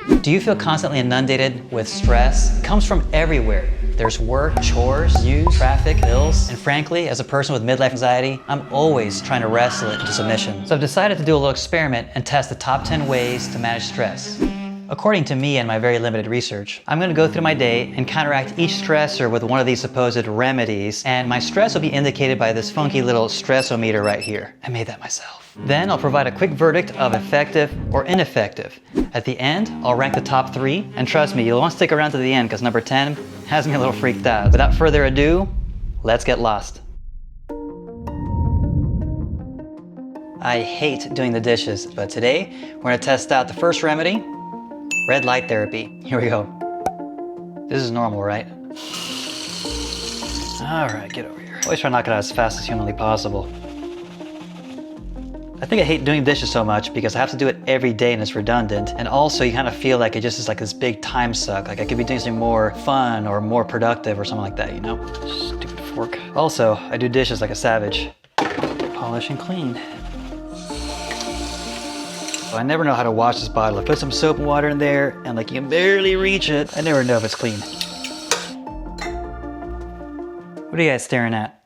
Do you feel constantly inundated with stress? It comes from everywhere. There's work, chores, news, traffic, bills, and frankly, as a person with midlife anxiety, I'm always trying to wrestle it into submission. So I've decided to do a little experiment and test the top 10 ways to manage stress. According to me and my very limited research, I'm going to go through my day and counteract each stressor with one of these supposed remedies, and my stress will be indicated by this funky little stressometer right here. I made that myself. Then I'll provide a quick verdict of effective or ineffective. At the end, I'll rank the top 3, and trust me, you'll want to stick around to the end because number 10 has me a little freaked out. Without further ado, let's get lost. I hate doing the dishes, but today we're going to test out the first remedy, red light therapy. Here we go. This is normal, right? All right, get over here. Always try to knock it out as fast as humanly possible. I think I hate doing dishes so much because I have to do it every day and it's redundant. And also you kind of feel like it just is like this big time suck. Like I could be doing something more fun or more productive or something like that, you know? Stupid fork. Also, I do dishes like a savage. Polish and clean. I never know how to wash this bottle. I put some soap and water in there and like you can barely reach it. I never know if it's clean. What are you guys staring at?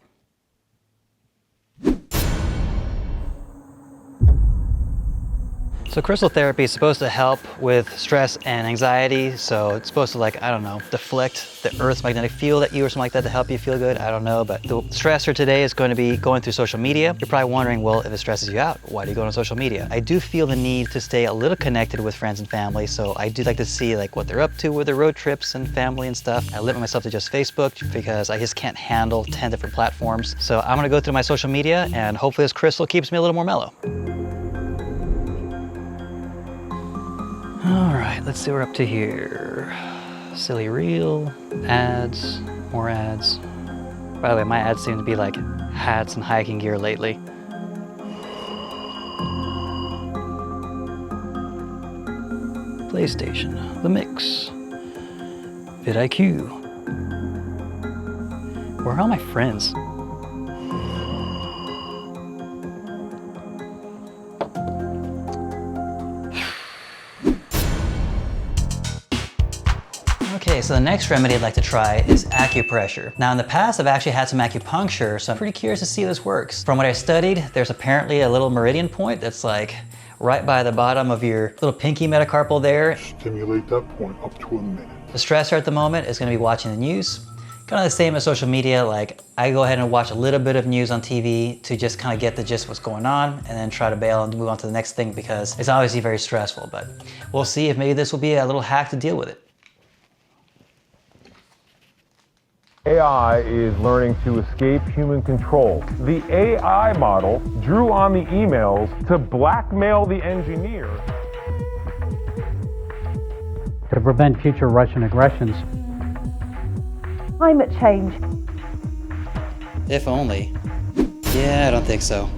So crystal therapy is supposed to help with stress and anxiety. So it's supposed to, like, I don't know, deflect the Earth's magnetic field at you or something like that to help you feel good. I don't know, but the stressor today is going to be going through social media. You're probably wondering, well, if it stresses you out, why do you go on social media? I do feel the need to stay a little connected with friends and family. So I do like to see like what they're up to with their road trips and family and stuff. I limit myself to just Facebook because I just can't handle 10 different platforms. So I'm gonna go through my social media and hopefully this crystal keeps me a little more mellow. All right, let's see what we're up to here. Silly reel, ads, more ads. By the way, my ads seem to be like hats and hiking gear lately. PlayStation, The Mix, vidIQ. Where are all my friends? Okay, so the next remedy I'd like to try is acupressure. Now in the past, I've actually had some acupuncture, so I'm pretty curious to see if this works. From what I studied, there's apparently a little meridian point that's like right by the bottom of your little pinky metacarpal there. Stimulate that point up to a minute. The stressor at the moment is gonna be watching the news. Kind of the same as social media, like I go ahead and watch a little bit of news on TV to just kind of get the gist of what's going on and then try to bail and move on to the next thing because it's obviously very stressful, but we'll see if maybe this will be a little hack to deal with it. AI is learning to escape human control. The AI model drew on the emails to blackmail the engineer. To prevent future Russian aggressions. Climate change. If only. Yeah, I don't think so.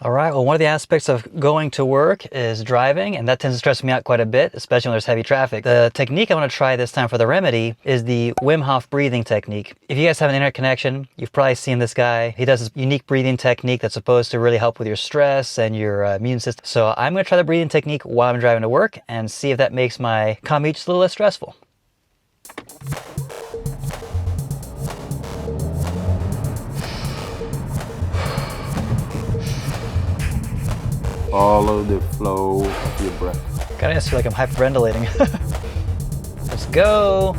All right, well, one of the aspects of going to work is driving, and that tends to stress me out quite a bit, especially when there's heavy traffic. The technique I want to try this time for the remedy is the Wim Hof breathing technique. If you guys have an internet connection, you've probably seen this guy. He does this unique breathing technique that's supposed to really help with your stress and your immune system. So I'm going to try the breathing technique while I'm driving to work and see if that makes my commute just a little less stressful. Follow the flow of your breath. Kind of feel like I'm hyperventilating. Let's go.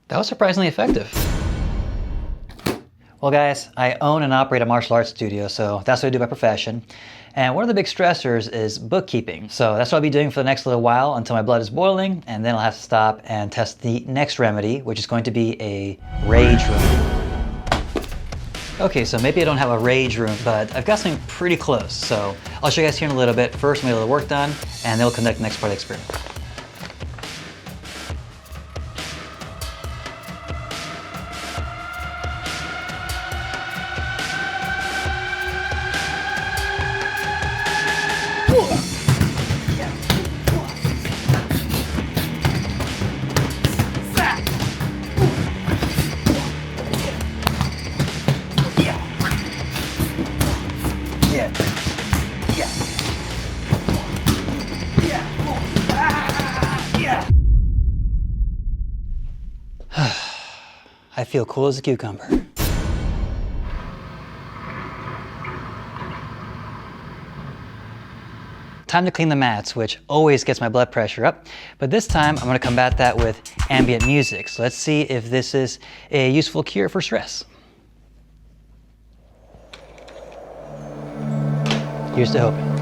That was surprisingly effective. Well guys, I own and operate a martial arts studio, so that's what I do by profession. And one of the big stressors is bookkeeping. So that's what I'll be doing for the next little while until my blood is boiling, and then I'll have to stop and test the next remedy, which is going to be a rage room. Okay, so maybe I don't have a rage room, but I've got something pretty close. So I'll show you guys here in a little bit. First, I'm gonna get the work done, and then we'll conduct the next part of the experiment. I feel cool as a cucumber. Time to clean the mats, which always gets my blood pressure up. But this time, I'm gonna combat that with ambient music. So let's see if this is a useful cure for stress. Here's to hoping.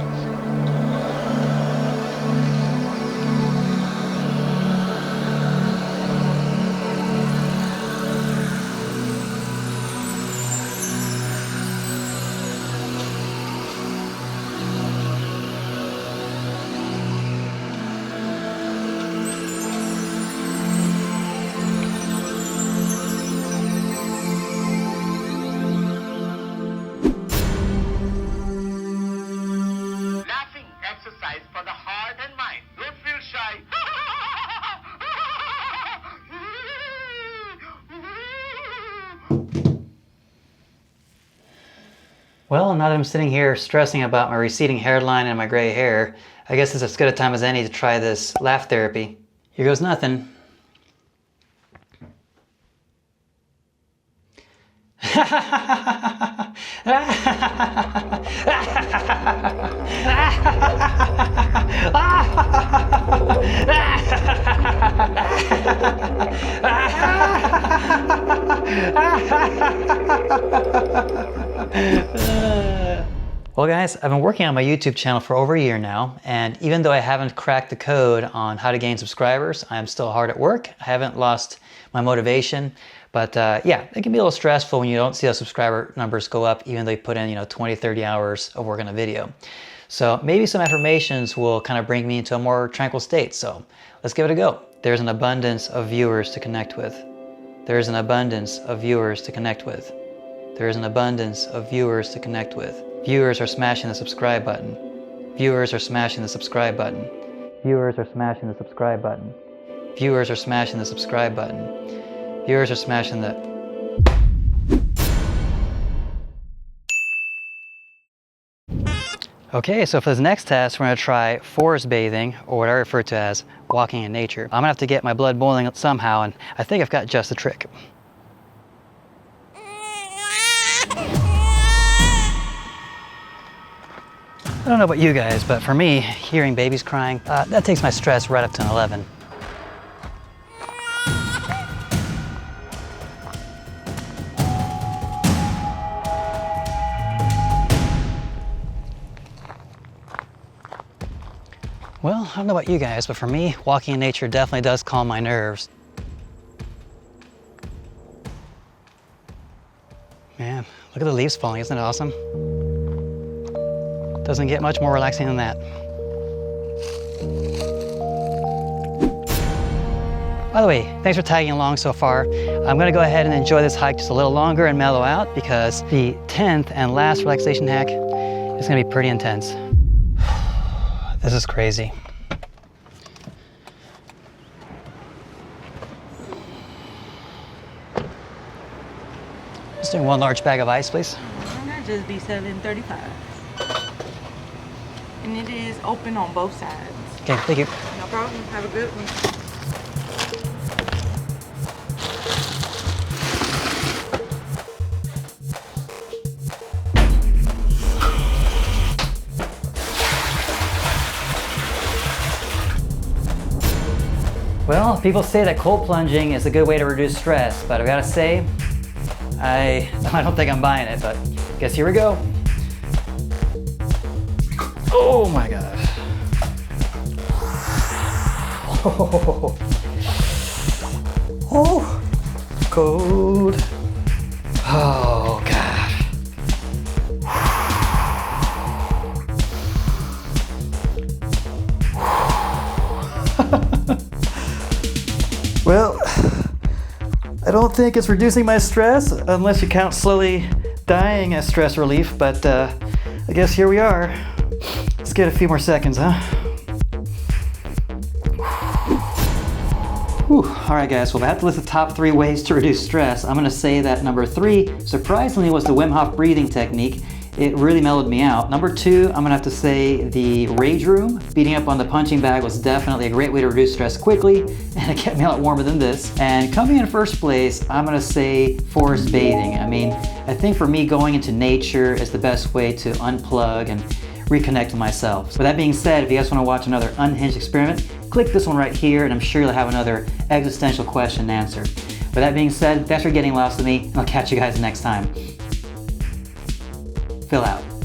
Exercise for the heart and mind. Don't feel shy. Well, now that I'm sitting here stressing about my receding hairline and my gray hair, I guess it's as good a time as any to try this laugh therapy. Here goes nothing. Well guys, I've been working on my YouTube channel for over a year now, and even though I haven't cracked the code on how to gain subscribers, I'm still hard at work. I haven't lost my motivation, but yeah, it can be a little stressful when you don't see those subscriber numbers go up even though you put in 20, 30 hours of work on a video. So maybe some affirmations will kind of bring me into a more tranquil state, so let's give it a go. There's an abundance of viewers to connect with. There's an abundance of viewers to connect with. There's an abundance of viewers to connect with. Viewers are smashing the subscribe button. Viewers are smashing the subscribe button. Viewers are smashing the subscribe button. Viewers are smashing the subscribe button. Viewers are smashing the... Okay, so for this next test, we're gonna try forest bathing, or what I refer to as walking in nature. I'm gonna have to get my blood boiling somehow, and I think I've got just the trick. I don't know about you guys, but for me, hearing babies crying, that takes my stress right up to an 11. Well, I don't know about you guys, but for me, walking in nature definitely does calm my nerves. Man, look at the leaves falling, isn't it awesome? Doesn't get much more relaxing than that. By the way, thanks for tagging along so far. I'm gonna go ahead and enjoy this hike just a little longer and mellow out because the 10th and last relaxation hack is gonna be pretty intense. This is crazy. Just doing one large bag of ice, please. That'll just be $7.35. And it is open on both sides. Okay, thank you. No problem. Have a good one. Well, people say that cold plunging is a good way to reduce stress, but I've got to say, I don't think I'm buying it, but I guess here we go. Oh my gosh. Oh, oh, cold. Oh gosh. Well, I don't think it's reducing my stress unless you count slowly dying as stress relief, but I guess here we are. Let's get a few more seconds, huh? Whew. All right, guys, well, if I have to list the top 3 ways to reduce stress, I'm gonna say that number 3, surprisingly, was the Wim Hof breathing technique. it really mellowed me out. Number 2, I'm gonna have to say the rage room. Beating up on the punching bag was definitely a great way to reduce stress quickly, and it kept me a lot warmer than this. And coming in first place, I'm gonna say forest bathing. I mean, I think for me, going into nature is the best way to unplug and reconnect with myself. With that being said, if you guys want to watch another unhinged experiment, click this one right here, and I'm sure you'll have another existential question answered. With that being said, thanks for getting lost with me, and I'll catch you guys next time. Fill out.